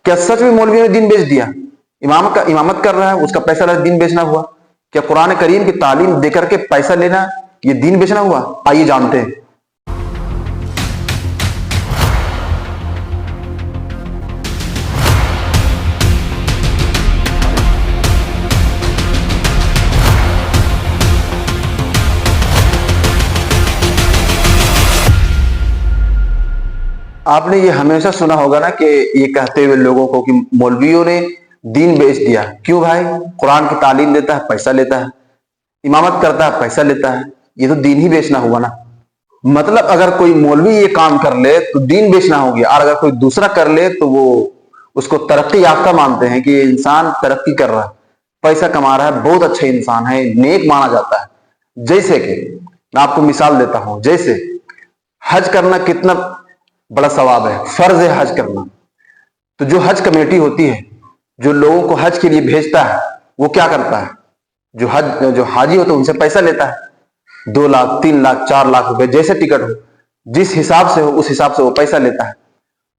क्या सच में मौलवियों ने दीन बेच दिया? इमामत कर रहा है, उसका पैसा दीन बेचना हुआ? क्या कुरान करीम की तालीम देकर के पैसा लेना ये दीन बेचना हुआ? आइए जानते हैं। आपने ये हमेशा सुना होगा ना कि ये कहते हुए लोगों को कि मौलवियों ने दीन बेच दिया। क्यों भाई? कुरान की तालीम देता है, पैसा लेता है, इमामत करता है, पैसा लेता है, ये तो दीन ही बेचना हुआ ना। मतलब अगर कोई मौलवी ये काम कर ले तो दीन बेचना हो गया, और अगर कोई दूसरा कर ले तो वो उसको तरक्की याफ्ता मानते हैं कि ये इंसान तरक्की कर रहा है, पैसा कमा रहा है, बहुत अच्छा इंसान है, नेक माना जाता है। जैसे कि मैं आपको मिसाल देता हूं, जैसे हज करना कितना बड़ा सवाब है, फर्ज है हज करना। तो जो हज कमेटी होती है, जो लोगों को हज के लिए भेजता है, वो क्या करता है? जो हाजी होता है उनसे पैसा लेता है, 2 लाख 3 लाख 4 लाख रुपए, जैसे टिकट हो, जिस हिसाब से हो उस हिसाब से वो पैसा लेता है।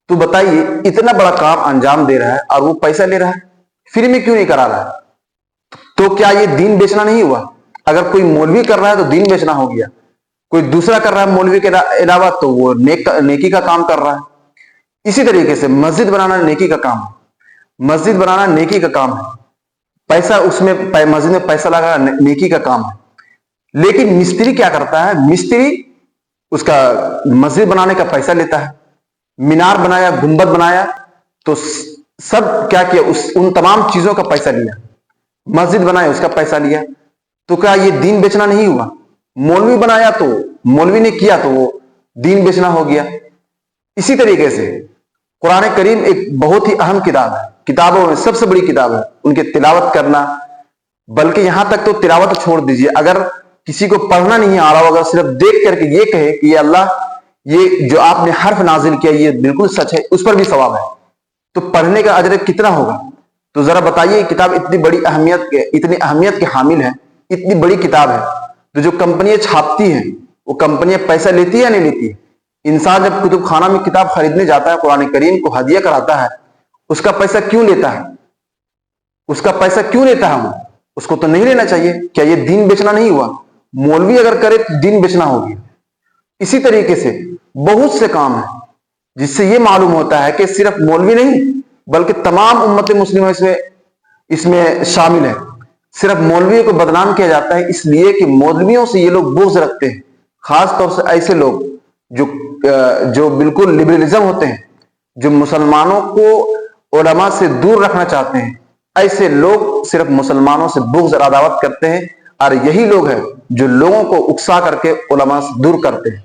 तो बताइए, इतना बड़ा काम अंजाम दे रहा है और वो पैसा ले रहा है, फ्री में क्यों नहीं करा रहा है? तो क्या ये दीन बेचना नहीं हुआ? अगर कोई मौलवी कर रहा है तो दीन बेचना हो गया, कोई दूसरा कर रहा है मौलवी के अलावा तो वो नेकी का काम कर रहा है। इसी तरीके से मस्जिद बनाना नेकी का काम है, मस्जिद बनाना नेकी का काम है, पैसा उसमें मस्जिद में पैसा लगाना नेकी का काम है। लेकिन मिस्त्री क्या करता है? मिस्त्री उसका मस्जिद बनाने का पैसा लेता है, मीनार बनाया, गुंबद बनाया, तो सब क्या किया? उन तमाम चीजों का पैसा लिया, मस्जिद बनाया उसका पैसा लिया। तो क्या ये दीन बेचना नहीं हुआ? मौलवी बनाया तो मौलवी ने किया तो वो दीन बेचना हो गया। इसी तरीके से कुरान करीम एक बहुत ही अहम किताब है, किताबों में सबसे बड़ी किताब है। उनके तिलावत करना, बल्कि यहां तक तो तिलावत छोड़ दीजिए, अगर किसी को पढ़ना नहीं आ रहा हो, अगर सिर्फ देख करके ये कहे कि ये अल्लाह, ये जो आपने हर्फ नाजिल किया ये बिल्कुल सच है, उस पर भी सवाब है, तो पढ़ने का अजर कितना होगा? तो जरा बताइए, किताब इतनी बड़ी इतनी अहमियत के हामिल है, इतनी बड़ी किताब है, तो जो कंपनियां छापती हैं वो कंपनियां पैसा लेती है या नहीं लेती है? इंसान जब कुतुब खाना में किताब खरीदने जाता है, कुरान करीम को हदिया कराता है, उसका पैसा क्यों लेता है? उसका पैसा क्यों लेता है? उसको तो नहीं लेना चाहिए। क्या ये दीन बेचना नहीं हुआ? मौलवी अगर करे तो दीन बेचना हो गया। इसी तरीके से बहुत से काम है जिससे ये मालूम होता है कि सिर्फ मौलवी नहीं बल्कि तमाम उम्मत मुस्लिम इसमें शामिल है। सिर्फ मौलवियों को बदनाम किया जाता है इसलिए कि मौलवियों से ये लोग बोझ रखते हैं, खास तौर से ऐसे लोग जो बिल्कुल लिबरलिज्म होते हैं, जो मुसलमानों को उलमा से दूर रखना चाहते हैं। ऐसे लोग सिर्फ मुसलमानों से बुग़्ज़ और अदावत करते हैं, और यही लोग हैं जो लोगों को उकसा करके उलमा से दूर करते हैं।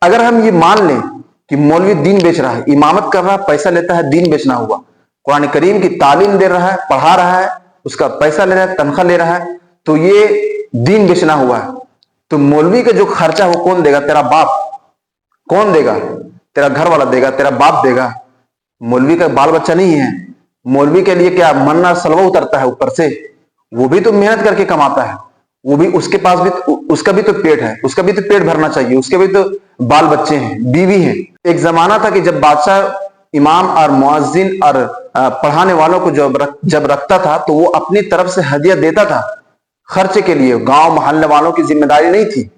अगर हम ये मान लें कि मौलवी दीन बेच रहा है, इमामत कर रहा है, पैसा लेता है, दीन बेचना हुआ, कुरान करीम की तालीम दे रहा है, पढ़ा रहा है, उसका पैसा ले रहा है, तनख्वाह ले रहा है, तो ये दीन बेचना हुआ है। तो मौलवी का जो खर्चा वो कौन देगा? तेरा बाप। कौन देगा? तेरा घर वाला देगा, तेरा बाप देगा। मौलवी का बाल बच्चा नहीं है। मौलवी के लिए क्या मन्ना सलवा उतरता है ऊपर से? वो भी तो मेहनत करके कमाता है, वो भी उसके पास भी उसका भी तो पेट है, उसका भी तो पेट भरना चाहिए, उसके भी तो बाल बच्चे हैं, बीवी है। एक जमाना था कि जब बादशाह इमाम और मुअज्जिन और पढ़ाने वालों को जब रखता था तो वो अपनी तरफ से हदिया देता था खर्चे के लिए। गांव मोहल्ले वालों की जिम्मेदारी नहीं थी,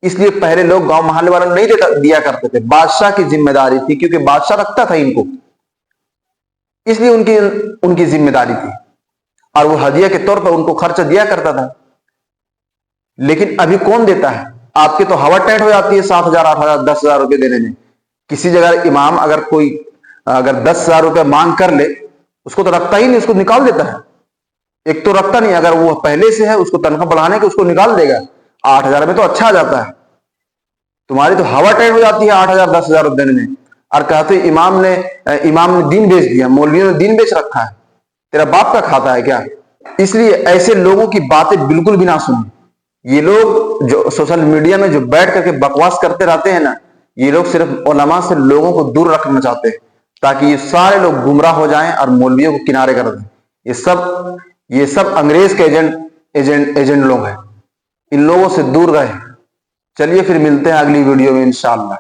इसलिए पहले लोग गांव मोहल्ले वालों नहीं दिया करते थे, बादशाह की जिम्मेदारी थी, क्योंकि बादशाह रखता था इनको, इसलिए उनकी जिम्मेदारी थी, और वो हदिया के तौर पर उनको खर्चा दिया करता था। लेकिन अभी कौन देता है? आपके तो हवा टाइट हो जाती है 7,000 8,000 10,000 रुपए देने में। किसी जगह इमाम अगर 10,000 रुपए मांग कर ले, उसको तो रखता ही नहीं, उसको निकाल देता है। एक तो रखता नहीं, अगर वो पहले से है उसको तनख्वाह बढ़ाने के उसको निकाल देगा, 8,000 में तो अच्छा आ जाता है। तुम्हारी तो हवा टाइट हो जाती है 8,000 10,000 रुपए देने में, और कहते इमाम ने दीन बेच दिया, मौलवियों ने दीन बेच रखा है। तेरा बाप का खाता है क्या? इसलिए ऐसे लोगों की बातें बिल्कुल भी ना सुनो। ये लोग जो सोशल मीडिया में जो बैठ करके बकवास करते रहते हैं ना, ये लोग सिर्फ उलमा से लोगों को दूर रखना चाहते हैं, ताकि ये सारे लोग गुमराह हो जाएं और मौलवियों को किनारे कर दें। ये सब अंग्रेज के एजेंट लोग हैं, इन लोगों से दूर रहे। चलिए फिर मिलते हैं अगली वीडियो में इंशाअल्लाह।